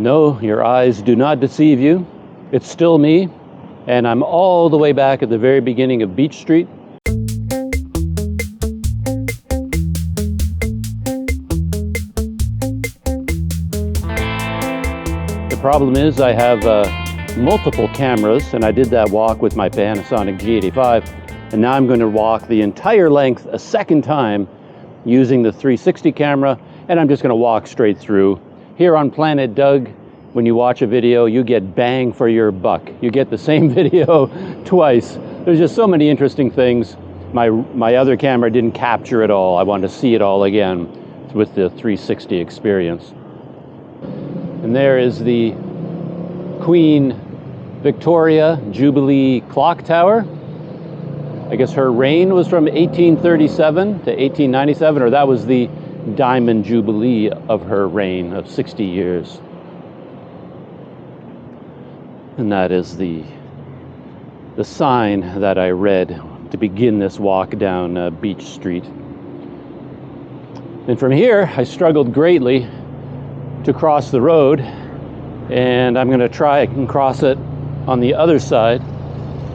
No, your eyes do not deceive you. It's still me, and I'm all the way back at the very beginning of Beach Street. The problem is I have multiple cameras, and I did that walk with my Panasonic G85, and now I'm going to walk the entire length a second time using the 360 camera, and I'm just going to walk straight through. Here on Planet Doug, when you watch a video, you get bang for your buck. You get the same video twice. There's just so many interesting things. My other camera didn't capture it all. I wanted to see it all again with the 360 experience. And there is the Queen Victoria Jubilee Clock Tower. I guess her reign was from 1837 to 1897, or that was the Diamond Jubilee of her reign of 60 years. And that is the sign that I read to begin this walk down Beach Street. And from here, I struggled greatly to cross the road, and I'm going to try and cross it on the other side.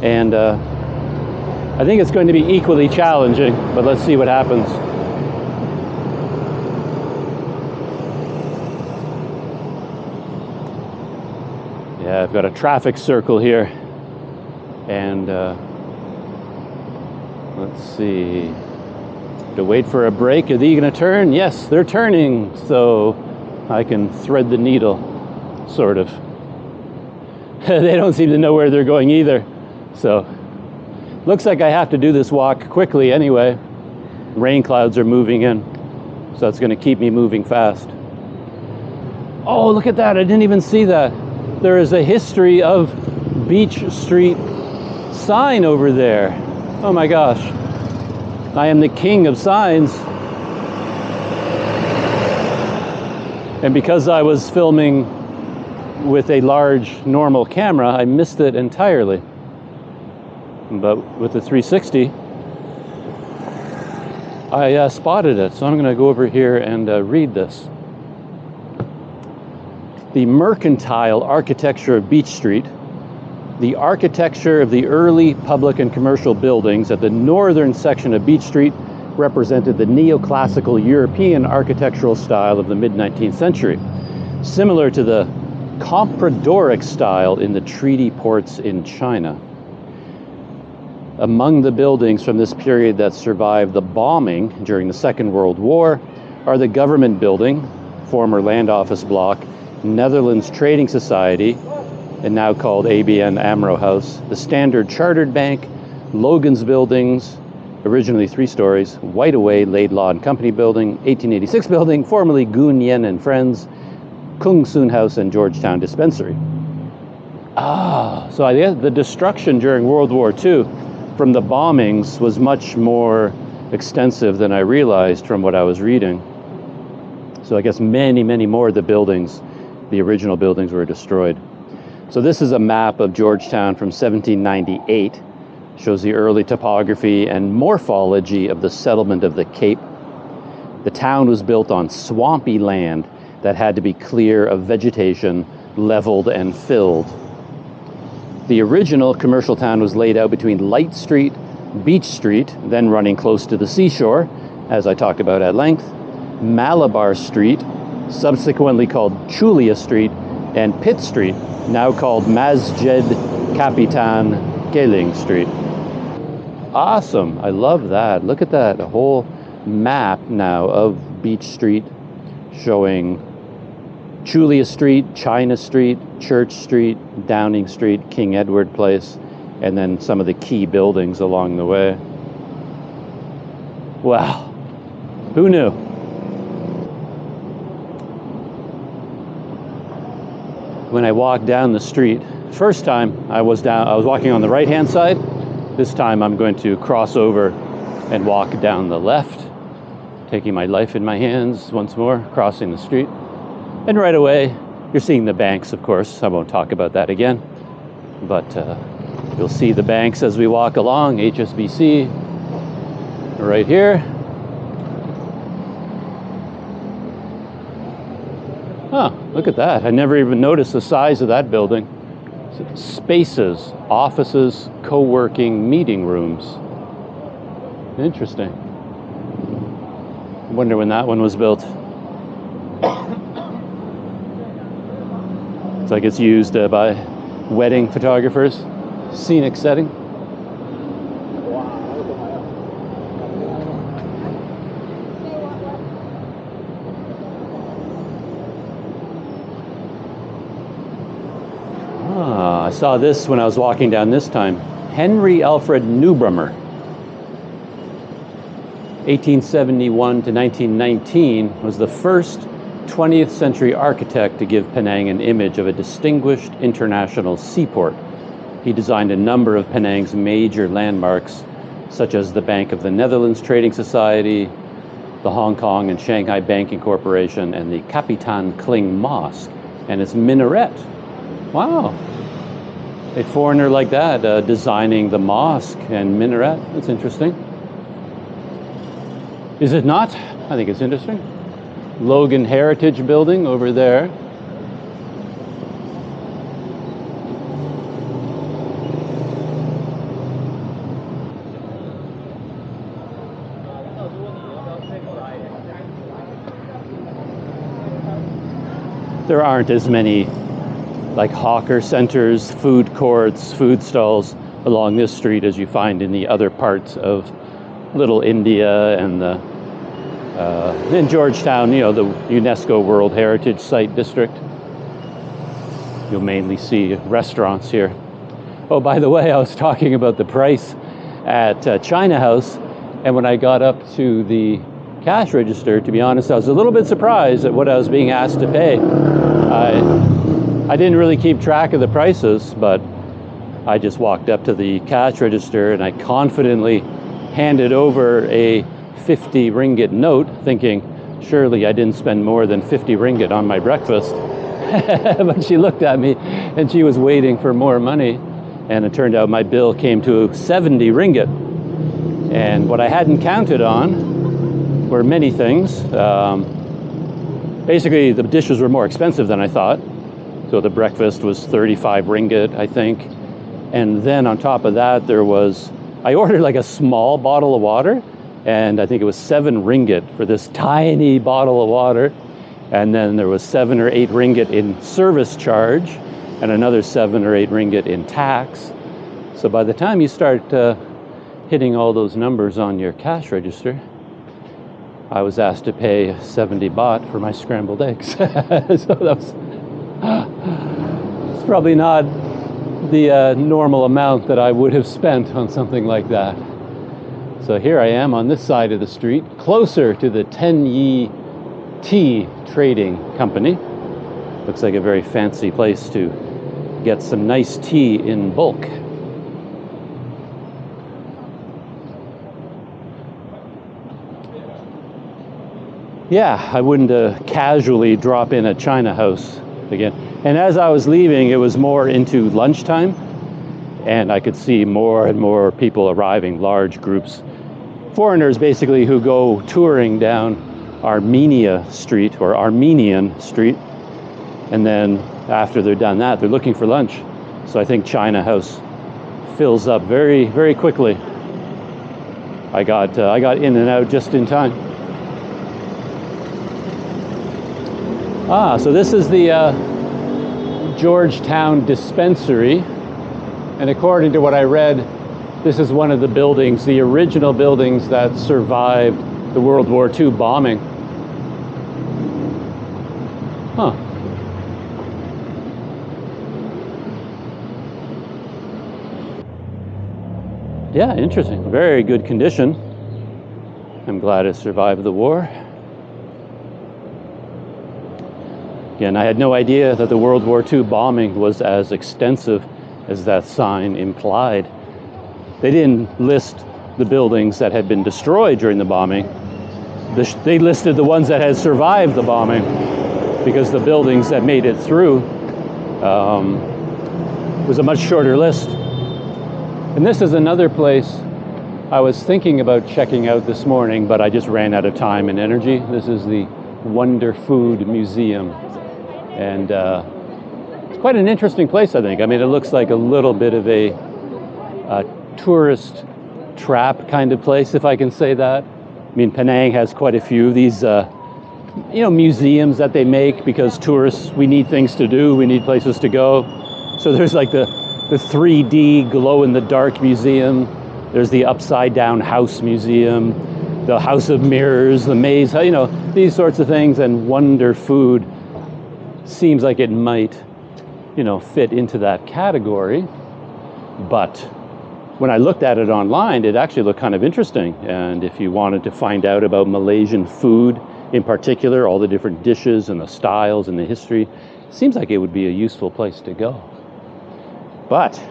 And I think it's going to be equally challenging, but let's see what happens. Yeah, I've got a traffic circle here, and let's see. To wait for a break. Are they going to turn? Yes, they're turning, so I can thread the needle, sort of. They don't seem to know where they're going either, so looks like I have to do this walk quickly anyway. Rain clouds are moving in, so it's going to keep me moving fast. Oh, look at that! I didn't even see that. There is a history of Beach Street sign over there. Oh my gosh. I am the king of signs. And because I was filming with a large normal camera, I missed it entirely. But with the 360, I spotted it. So I'm going to go over here and read this. The mercantile architecture of Beach Street, the architecture of the early public and commercial buildings at the northern section of Beach Street represented the neoclassical European architectural style of the mid-19th century, similar to the compradoric style in the treaty ports in China. Among the buildings from this period that survived the bombing during the Second World War are the Government Building, former Land Office Block, Netherlands Trading Society, and now called ABN AMRO House, the Standard Chartered Bank, Logan's Buildings, originally 3 stories, White Away Laidlaw and Company Building, 1886 Building, formerly Goon Yen and Friends, Kung Soon House, and Georgetown Dispensary. So I guess the destruction during World War II from the bombings was much more extensive than I realized from what I was reading. So I guess many, many more of the buildings, the original buildings, were destroyed. So this is a map of Georgetown from 1798. Shows the early topography and morphology of the settlement of the Cape. The town was built on swampy land that had to be clear of vegetation, leveled and filled. The original commercial town was laid out between Light Street, Beach Street, then running close to the seashore, as I talked about at length, Malabar Street, subsequently called Chulia Street, and Pitt Street, now called Masjid Kapitan Geling Street. Awesome, I love that. Look at that, a whole map now of Beach Street showing Chulia Street, China Street, Church Street, Downing Street, King Edward Place, and then some of the key buildings along the way. Wow, who knew? When I walked down the street, first time I was walking on the right-hand side. This time I'm going to cross over and walk down the left, taking my life in my hands once more, crossing the street. And right away, you're seeing the banks, of course. I won't talk about that again. But you'll see the banks as we walk along. HSBC, right here. Look at that. I never even noticed the size of that building. Spaces, offices, co-working, meeting rooms. Interesting. I wonder when that one was built. It's like it's used by wedding photographers. Scenic setting. I saw this when I was walking down this time. Henry Alfred Neubrummer, 1871 to 1919, was the first 20th century architect to give Penang an image of a distinguished international seaport. He designed a number of Penang's major landmarks, such as the Bank of the Netherlands Trading Society, the Hong Kong and Shanghai Banking Corporation, and the Kapitan Kling Mosque and its minaret. Wow. A foreigner like that designing the mosque and minaret. That's interesting. Is it not? I think it's interesting. Logan Heritage Building over there. There aren't as many like hawker centers, food courts, food stalls along this street as you find in the other parts of Little India and in Georgetown, you know, the UNESCO World Heritage Site District. You'll mainly see restaurants here. Oh, by the way, I was talking about the price at China House, and when I got up to the cash register, to be honest, I was a little bit surprised at what I was being asked to pay. I didn't really keep track of the prices, but I just walked up to the cash register and I confidently handed over a 50 ringgit note, thinking, surely I didn't spend more than 50 ringgit on my breakfast. But she looked at me and she was waiting for more money. And it turned out my bill came to 70 ringgit. And what I hadn't counted on were many things. Basically, the dishes were more expensive than I thought. So the breakfast was 35 ringgit, I think. And then on top of that, I ordered like a small bottle of water, and I think it was 7 ringgit for this tiny bottle of water. And then there was 7 or 8 ringgit in service charge, and another 7 or 8 ringgit in tax. So by the time you start hitting all those numbers on your cash register, I was asked to pay 70 baht for my scrambled eggs. So it's probably not the normal amount that I would have spent on something like that. So here I am on this side of the street, closer to the Tenyi Tea Trading Company. Looks like a very fancy place to get some nice tea in bulk. Yeah, I wouldn't casually drop in at China House again. And as I was leaving, it was more into lunchtime, and I could see more and more people arriving, large groups. Foreigners basically who go touring down Armenian Street, and then after they're done that, they're looking for lunch. So I think China House fills up very, very quickly. I got in and out just in time. So this is the Georgetown Dispensary, and according to what I read, this is one of the buildings, the original buildings that survived the World War II bombing. Huh. Yeah, interesting. Very good condition. I'm glad it survived the war. Again, I had no idea that the World War II bombing was as extensive as that sign implied. They didn't list the buildings that had been destroyed during the bombing. They listed the ones that had survived the bombing, because the buildings that made it through was a much shorter list. And this is another place I was thinking about checking out this morning, but I just ran out of time and energy. This is the Wonder Food Museum. And it's quite an interesting place, I think. I mean, it looks like a little bit of a tourist trap kind of place, if I can say that. I mean, Penang has quite a few of these, museums that they make because tourists, we need things to do, we need places to go. So there's like the 3D glow-in-the-dark museum. There's the upside-down house museum, the House of Mirrors, the maze, these sorts of things. And Wonder Food seems like it might, fit into that category. But when I looked at it online, it actually looked kind of interesting. And if you wanted to find out about Malaysian food in particular, all the different dishes and the styles and the history, it seems like it would be a useful place to go. But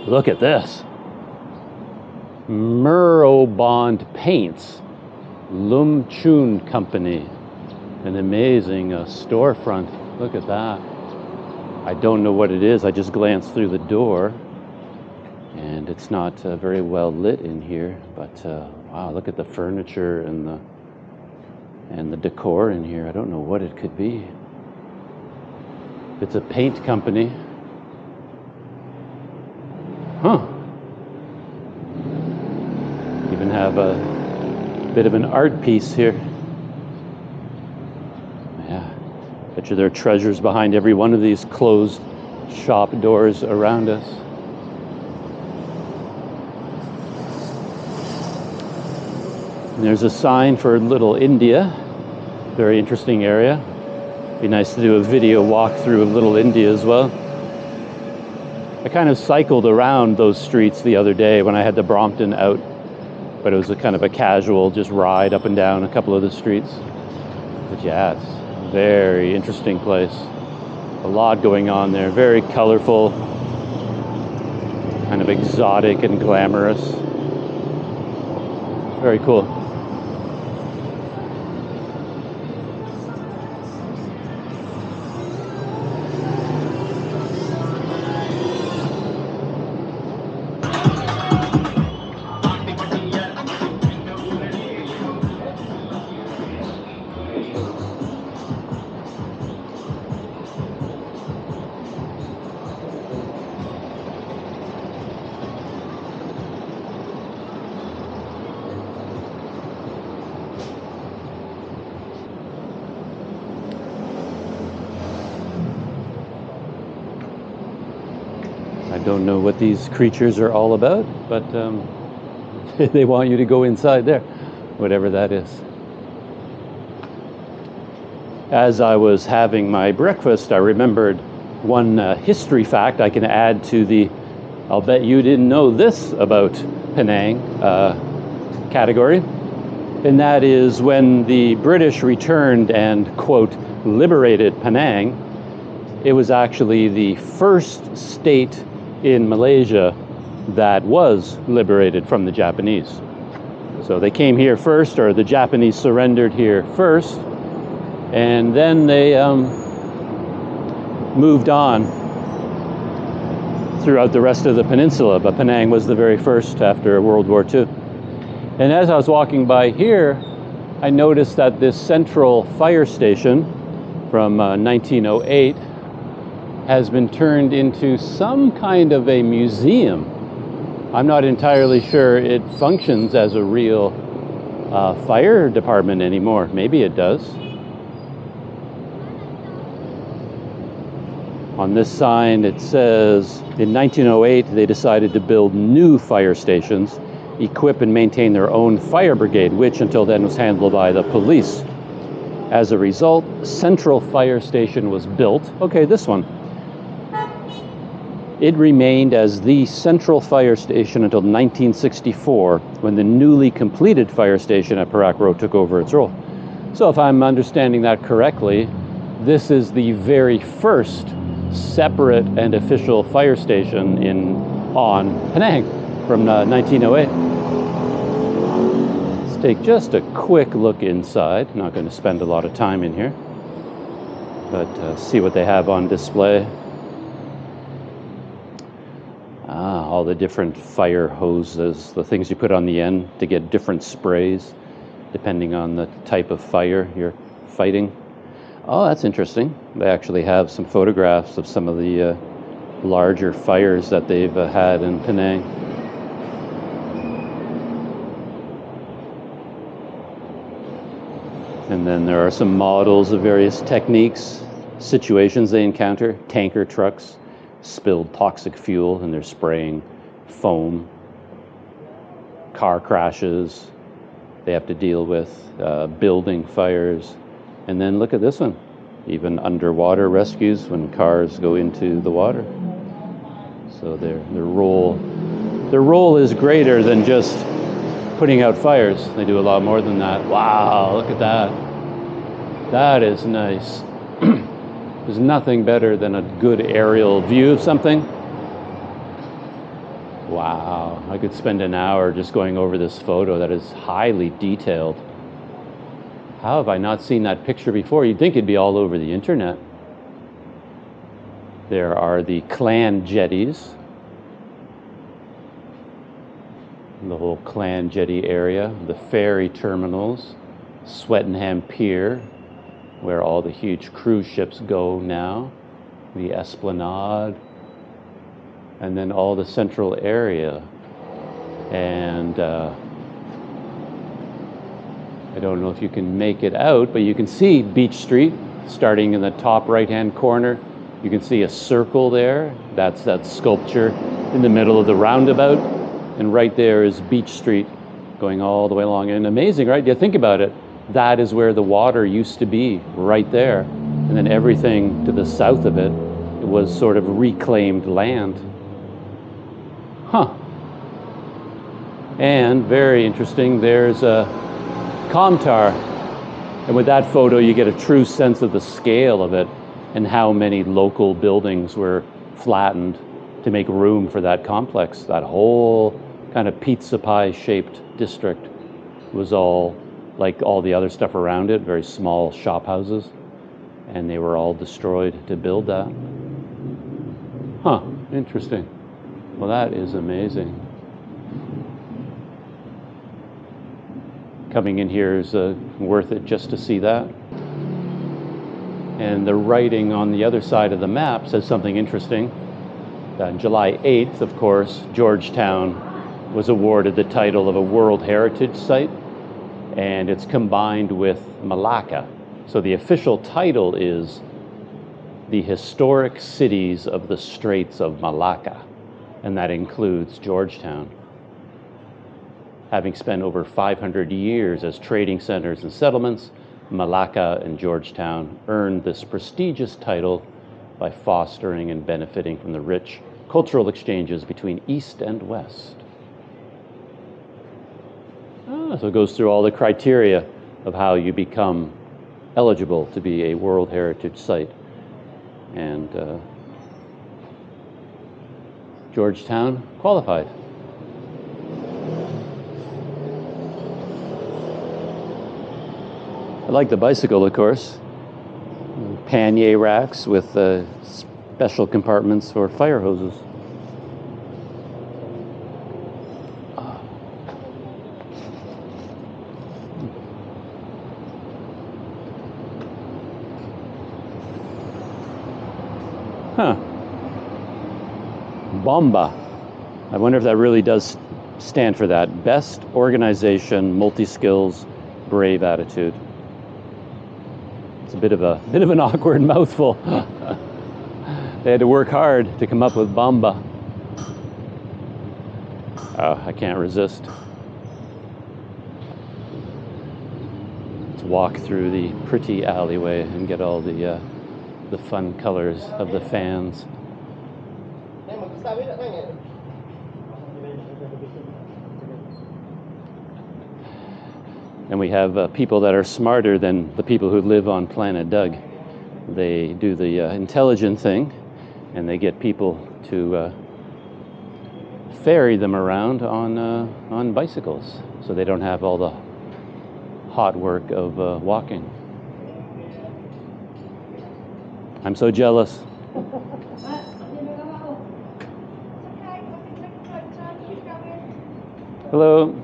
look at this. Merobond Paints, Lum Chun Company. An amazing storefront. Look at that. I don't know what it is. I just glanced through the door. And it's not very well lit in here. But wow, look at the furniture and the decor in here. I don't know what it could be. It's a paint company. Huh. Even have a bit of an art piece here. Yeah. Bet you there are treasures behind every one of these closed shop doors around us. And there's a sign for Little India. Very interesting area. Be nice to do a video walkthrough of Little India as well. I kind of cycled around those streets the other day when I had the Brompton out, but it was a kind of a casual just ride up and down a couple of the streets. But yeah, it's a very interesting place. A lot going on there. Very colorful, kind of exotic and glamorous. Very cool. I don't know what these creatures are all about, but they want you to go inside there, whatever that is. As I was having my breakfast, I remembered one history fact I can add to the I'll bet you didn't know this about Penang category. And that is when the British returned and, quote, liberated Penang, it was actually the first state in Malaysia that was liberated from the Japanese. So they came here first, or the Japanese surrendered here first, and then they moved on throughout the rest of the peninsula, but Penang was the very first after World War II. And as I was walking by here, I noticed that this central fire station from 1908 has been turned into some kind of a museum. I'm not entirely sure it functions as a real fire department anymore. Maybe it does. On this sign it says, in 1908 they decided to build new fire stations, equip and maintain their own fire brigade, which until then was handled by the police. As a result, Central Fire Station was built. Okay, this one. It remained as the Central Fire Station until 1964, when the newly completed fire station at Perak Road took over its role. So if I'm understanding that correctly, this is the very first separate and official fire station on Penang from 1908. Let's take just a quick look inside. I'm not going to spend a lot of time in here, but see what they have on display. All the different fire hoses, the things you put on the end to get different sprays depending on the type of fire you're fighting. Oh, that's interesting. They actually have some photographs of some of the larger fires that they've had in Penang. And then there are some models of various techniques, situations they encounter. Tanker trucks spilled toxic fuel and they're spraying foam. Car crashes they have to deal with, building fires. And then look at this one, even underwater rescues when cars go into the water. So their role is greater than just putting out fires. They do a lot more than that. Wow, look at that. That is nice. There's nothing better than a good aerial view of something. Wow, I could spend an hour just going over this photo that is highly detailed. How have I not seen that picture before? You'd think it'd be all over the internet. There are the clan jetties. The whole clan jetty area, the ferry terminals, Swettenham Pier, where all the huge cruise ships go now, the Esplanade, and then all the central area. And I don't know if you can make it out, but you can see Beach Street starting in the top right-hand corner. You can see a circle there. That's that sculpture in the middle of the roundabout. And right there is Beach Street going all the way along. And amazing, right? You think about it. That is where the water used to be, right there. And then everything to the south of it, it was sort of reclaimed land. Huh. And very interesting, there's a comm tower. And with that photo, you get a true sense of the scale of it and how many local buildings were flattened to make room for that complex. That whole kind of pizza pie shaped district was all like all the other stuff around it, very small shop houses, and they were all destroyed to build that. Huh, interesting. Well, that is amazing. Coming in here is worth it just to see that. And the writing on the other side of the map says something interesting. On July 8th, of course, Georgetown was awarded the title of a World Heritage Site, and it's combined with Malacca. So the official title is the Historic Cities of the Straits of Malacca, and that includes Georgetown. Having spent over 500 years as trading centers and settlements, Malacca and Georgetown earned this prestigious title by fostering and benefiting from the rich cultural exchanges between East and West. So it goes through all the criteria of how you become eligible to be a World Heritage Site. And Georgetown qualified. I like the bicycle, of course. Pannier racks with special compartments for fire hoses. Huh. Bomba. I wonder if that really does stand for that. Best organization, multi-skills, brave attitude. It's a bit of an awkward mouthful. They had to work hard to come up with Bomba. Oh, I can't resist. Let's walk through the pretty alleyway and get all the fun colors of the fans. And we have people that are smarter than the people who live on Planet Doug. They do the intelligent thing, and they get people to ferry them around on bicycles, so they don't have all the hot work of walking. I'm so jealous. Hello.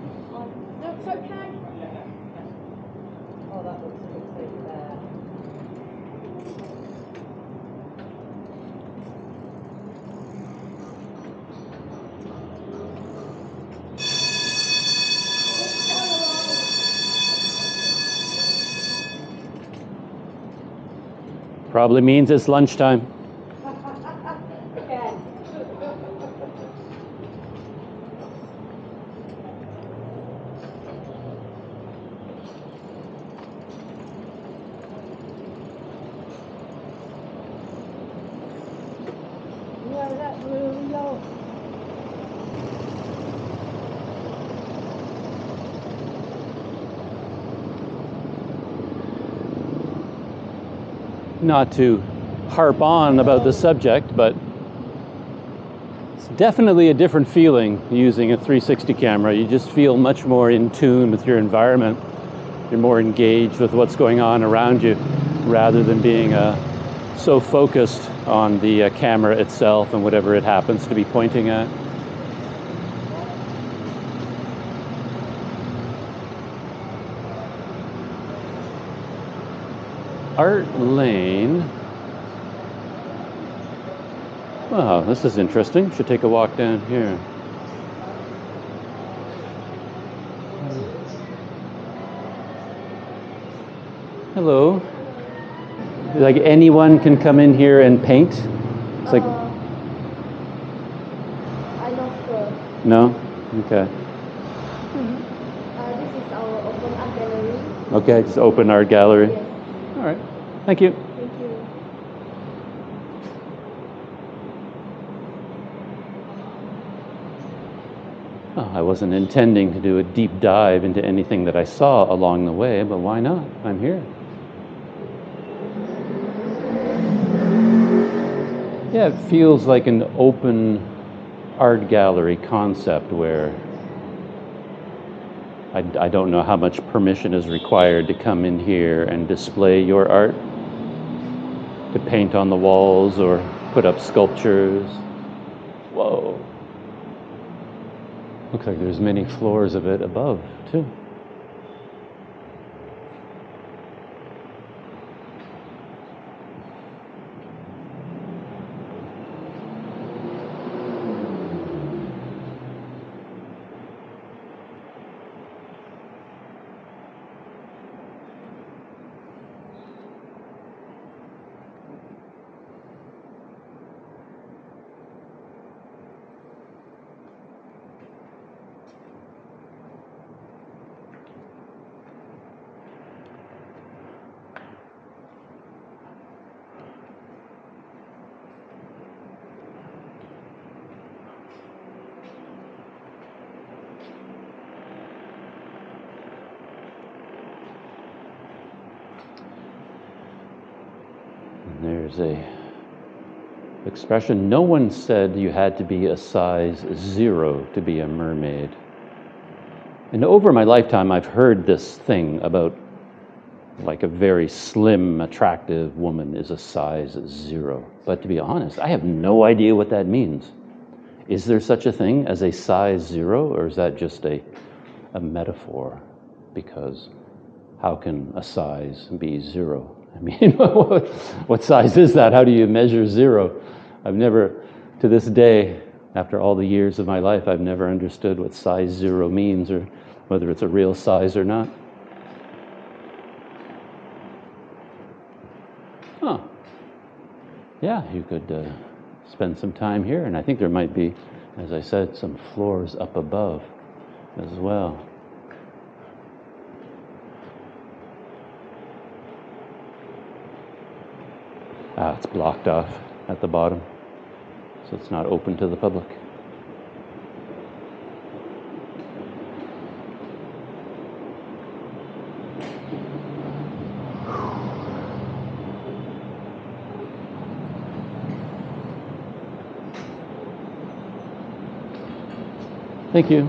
Probably means it's lunchtime. Not to harp on about the subject, but it's definitely a different feeling using a 360 camera. You just feel much more in tune with your environment. You're more engaged with what's going on around you rather than being so focused on the camera itself and whatever it happens to be pointing at. Art Lane. Wow, this is interesting. Should take a walk down here. Hello. Like anyone can come in here and paint? It's like I'm not sure. No? Okay. This is our open art gallery. Okay, just open art gallery. Yes. All right. Thank you. Thank you. Oh, I wasn't intending to do a deep dive into anything that I saw along the way, but why not? I'm here. Yeah, it feels like an open art gallery concept where I don't know how much permission is required to come in here and display your art, to paint on the walls or put up sculptures. Whoa. Looks like there's many floors of it above, too. There's a expression. No one said you had to be a size 0 to be a mermaid. And over my lifetime, I've heard this thing about like a very slim, attractive woman is a size 0. But to be honest, I have no idea what that means. Is there such a thing as a size 0, or is that just a metaphor? Because how can a size be 0? I mean, what size is that? How do you measure 0? I've never, to this day, after all the years of my life, I've never understood what size 0 means or whether it's a real size or not. Huh. Yeah, you could spend some time here, and I think there might be, as I said, some floors up above as well. Ah, it's blocked off at the bottom, so it's not open to the public. Thank you.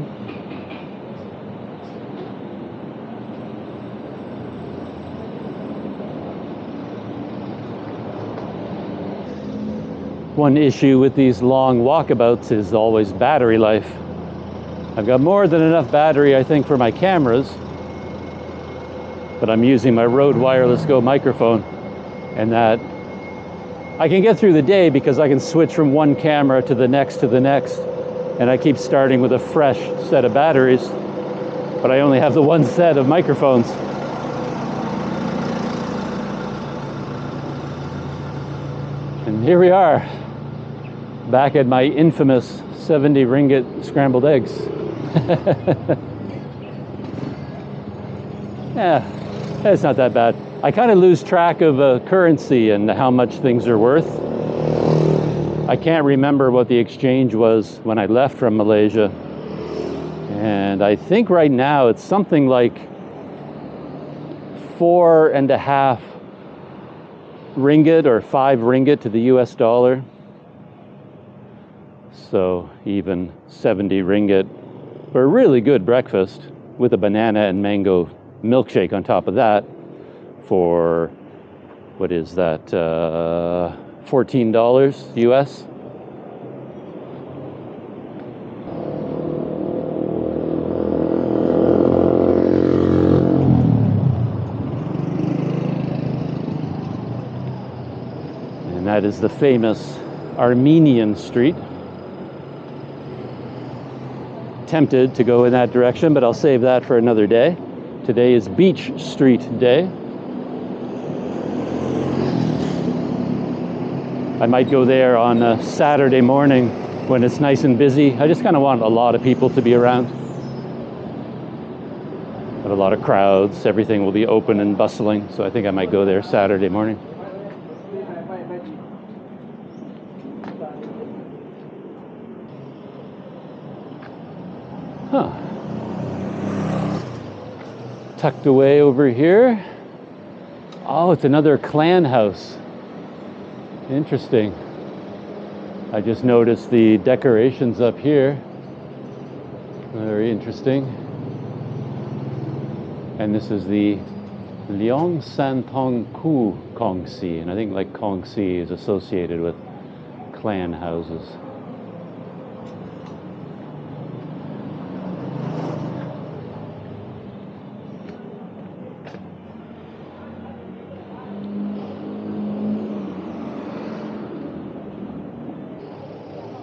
One issue with these long walkabouts is always battery life. I've got more than enough battery, I think, for my cameras, but I'm using my Rode Wireless Go microphone, and that I can get through the day because I can switch from one camera to the next, and I keep starting with a fresh set of batteries, but I only have the one set of microphones. And here we are, back at my infamous 70 ringgit scrambled eggs. Yeah, it's not that bad. I kind of lose track of currency and how much things are worth. I can't remember what the exchange was when I left from Malaysia. And I think right now it's something like 4.5 ringgit or 5 ringgit to the US dollar. So even 70 ringgit for a really good breakfast with a banana and mango milkshake on top of that for, what is that, $14 US. And that is the famous Armenian street. Tempted to go in that direction, but I'll save that for another day. Today is Beach Street Day. I might go there on a Saturday morning when it's nice and busy. I just kind of want a lot of people to be around. Have a lot of crowds. Everything will be open and bustling, so I think I might go there Saturday morning. Huh. Tucked away over here. Oh, it's another clan house. Interesting. I just noticed the decorations up here. Very interesting. And this is the Leong San Tong Ku Kong Si. And I think like Kong Si is associated with clan houses.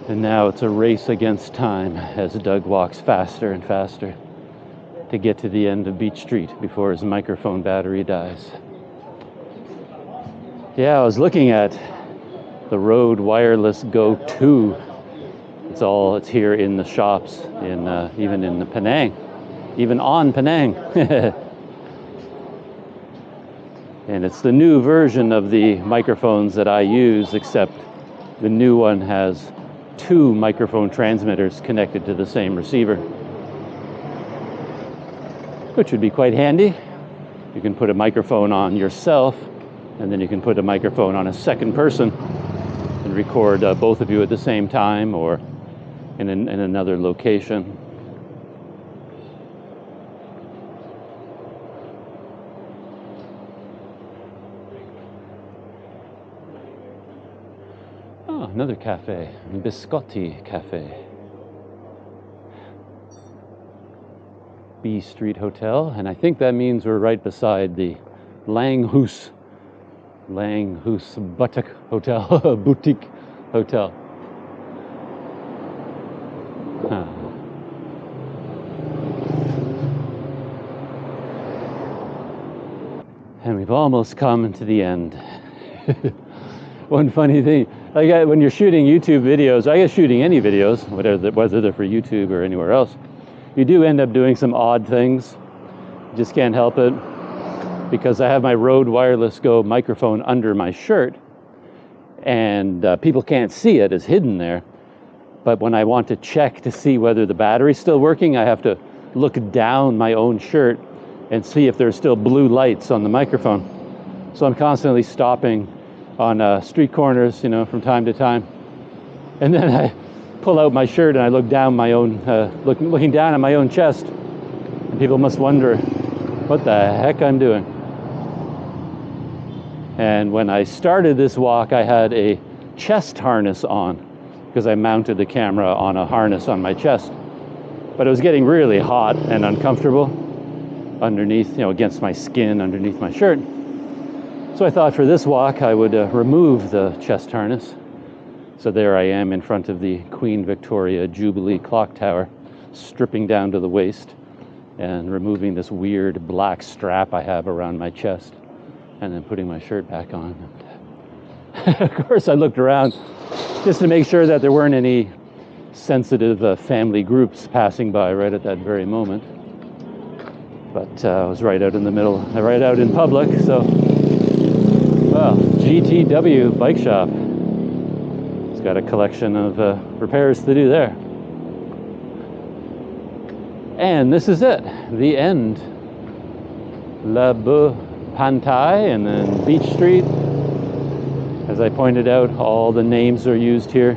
And now it's a race against time as Doug walks faster and faster to get to the end of Beach Street before his microphone battery dies. Yeah, I was looking at the Rode Wireless Go 2. It's here in the shops, even in the Penang, even on Penang. And it's the new version of the microphones that I use, except the new one has 2 microphone transmitters connected to the same receiver, which would be quite handy. You can put a microphone on yourself, and then you can put a microphone on a second person and record both of you at the same time or in another location. Oh, another cafe, Biscotti Cafe. B Street Hotel, and I think that means we're right beside the Langhus Boutique Hotel. Boutique Hotel. Huh. And we've almost come to the end. One funny thing, when you're shooting YouTube videos, I guess shooting any videos, whether they're for YouTube or anywhere else, you do end up doing some odd things. You just can't help it, because I have my Rode Wireless Go microphone under my shirt, and people can't see it, it's hidden there. But when I want to check to see whether the battery's still working, I have to look down my own shirt and see if there's still blue lights on the microphone. So I'm constantly stopping on street corners, from time to time. And then I pull out my shirt and I look down my own, looking down at my own chest. And people must wonder what the heck I'm doing. And when I started this walk, I had a chest harness on because I mounted the camera on a harness on my chest. But it was getting really hot and uncomfortable underneath, against my skin, underneath my shirt. So I thought for this walk, I would remove the chest harness. So there I am in front of the Queen Victoria Jubilee Clock Tower, stripping down to the waist and removing this weird black strap I have around my chest, and then putting my shirt back on. Of course, I looked around just to make sure that there weren't any sensitive family groups passing by right at that very moment. But I was right out in the middle, right out in public, so, well, GTW Bike Shop. It's got a collection of repairs to do there. And this is it, the end. La Beau Pantai, and then Beach Street. As I pointed out, all the names are used here.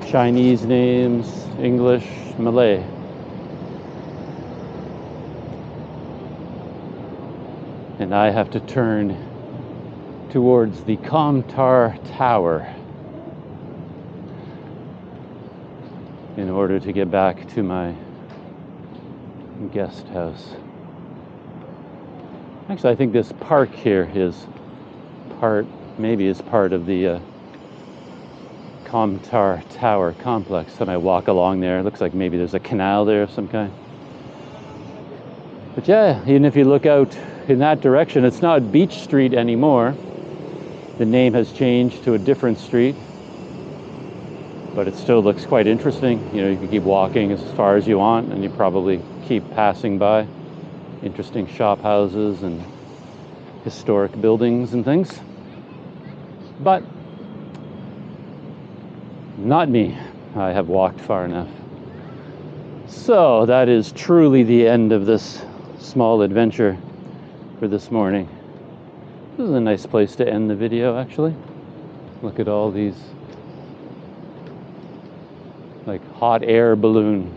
Chinese names, English, Malay. And I have to turn towards the Comtar Tower in order to get back to my guest house. Actually, I think this park here is maybe is part of the Comtar Tower complex. And I walk along there. It looks like maybe there's a canal there of some kind. But yeah, even if you look out in that direction, it's not Beach Street anymore. The name has changed to a different street. But it still looks quite interesting. You know, you can keep walking as far as you want, and you probably keep passing by interesting shop houses and historic buildings and things. But not me. I have walked far enough. So that is truly the end of this small adventure for this morning. This is a nice place to end the video, actually. Look at all these like hot air balloon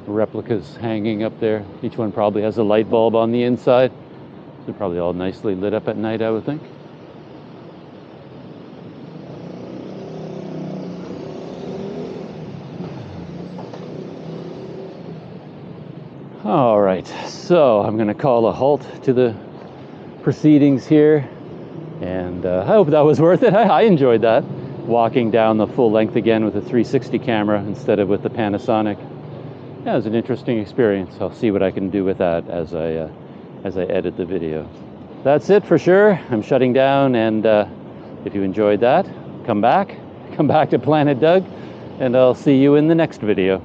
replicas hanging up there. Each one probably has a light bulb on the inside. They're probably all nicely lit up at night, I would think. All right, so I'm going to call a halt to the proceedings here, and I hope that was worth it. I enjoyed that, walking down the full length again with a 360 camera instead of with the Panasonic. Yeah, it was an interesting experience. I'll see what I can do with that as I edit the video. That's it for sure. I'm shutting down, and if you enjoyed that, come back to Planet Doug, and I'll see you in the next video.